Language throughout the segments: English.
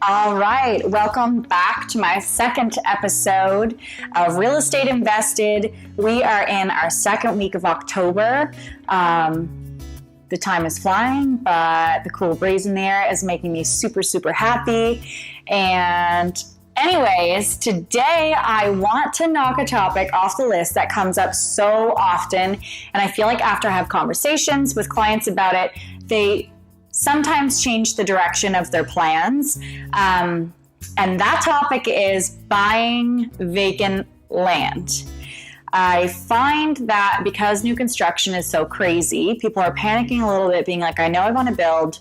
All right, welcome back to my second episode of Real Estate Invested. We are in our second week of October. The time is flying, but the cool breeze in the air is making me super, super happy. And anyways, today I want to knock a topic off the list that comes up so often. And I feel like after I have conversations with clients about it, they sometimes change the direction of their plans. And that topic is buying vacant land. I find that because new construction is so crazy, people are panicking a little bit, being like, I know I want to build.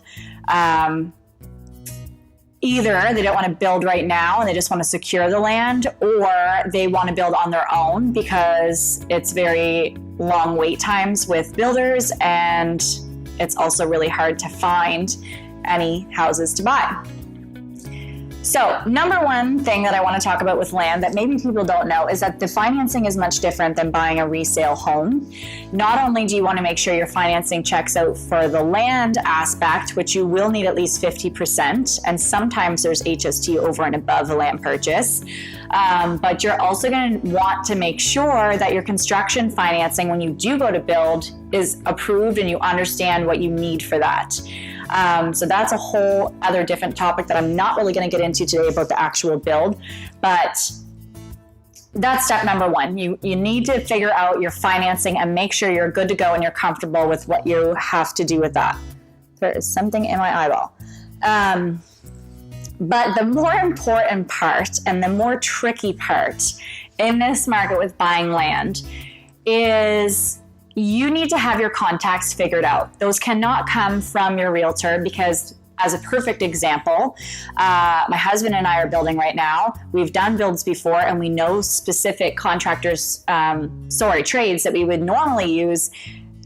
Either they don't want to build right now and they just want to secure the land, or they want to build on their own because it's very long wait times with builders, and it's also really hard to find any houses to buy. So, number one thing that I want to talk about with land that maybe people don't know is that the financing is much different than buying a resale home. Not only do you want to make sure your financing checks out for the land aspect, which you will need at least 50%, and sometimes there's HST over and above the land purchase, but you're also going to want to make sure that your construction financing, when you do go to build, is approved and you understand what you need for that. So that's a whole other different topic that I'm not really going to get into today about the actual build, but that's step number one. You need to figure out your financing and make sure you're good to go and you're comfortable with what you have to do with that. There is something in my eyeball. But the more important part and the more tricky part in this market with buying land is you need to have your contacts figured out. Those cannot come from your realtor because, as a perfect example, my husband and I are building right now. We've done builds before and we know specific contractors, trades that we would normally use,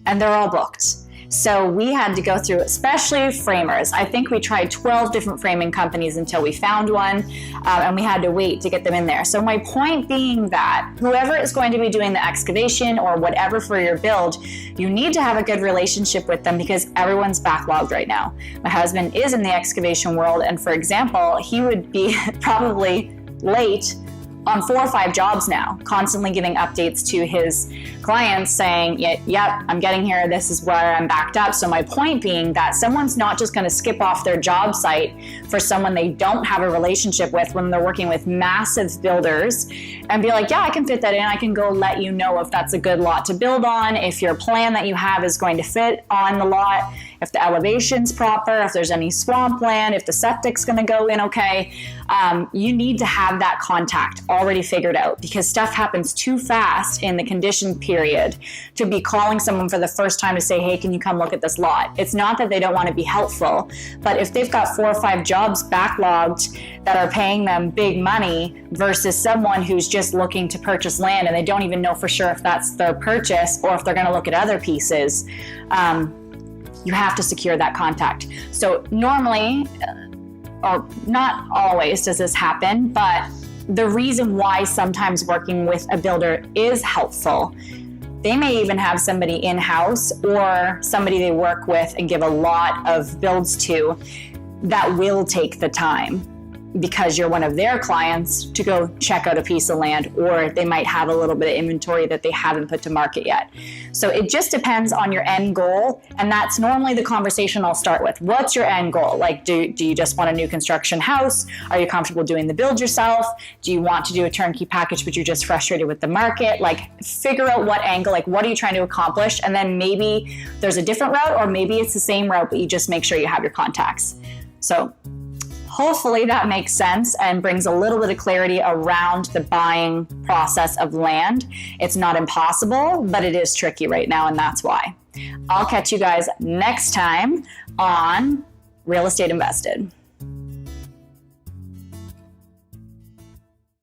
and they're all booked. So we had to go through, especially framers. I think we tried 12 different framing companies until we found one, and we had to wait to get them in there. So my point being that whoever is going to be doing the excavation or whatever for your build, you need to have a good relationship with them because everyone's backlogged right now. My husband is in the excavation world, and for example, he would be probably late on 4 or 5 jobs now, constantly giving updates to his clients saying, yep, I'm getting here, this is where I'm backed up. So my point being that someone's not just going to skip off their job site for someone they don't have a relationship with when they're working with massive builders and be like, yeah, I can fit that in. I can go let you know if that's a good lot to build on, if your plan that you have is going to fit on the lot, if the elevation's proper, if there's any swampland, if the septic's going to go in okay. You need to have that contact already figured out because stuff happens too fast in the condition period to be calling someone for the first time to say, hey, can you come look at this lot? It's not that they don't want to be helpful, but if they've got 4 or 5 jobs backlogged that are paying them big money versus someone who's just looking to purchase land and they don't even know for sure if that's their purchase or if they're going to look at other pieces, you have to secure that contact. So normally, or not always does this happen, but the reason why sometimes working with a builder is helpful, they may even have somebody in-house or somebody they work with and give a lot of builds to that will take the time because you're one of their clients to go check out a piece of land, or they might have a little bit of inventory that they haven't put to market yet. So it just depends on your end goal, and that's normally the conversation I'll start with. What's your end goal? Like, do you just want a new construction house? Are you comfortable doing the build yourself? Do you want to do a turnkey package but you're just frustrated with the market? Like, figure out what angle, like what are you trying to accomplish? And then maybe there's a different route, or maybe it's the same route, but you just make sure you have your contacts. So hopefully that makes sense and brings a little bit of clarity around the buying process of land. It's not impossible, but it is tricky right now, and that's why. I'll catch you guys next time on Real Estate Invested.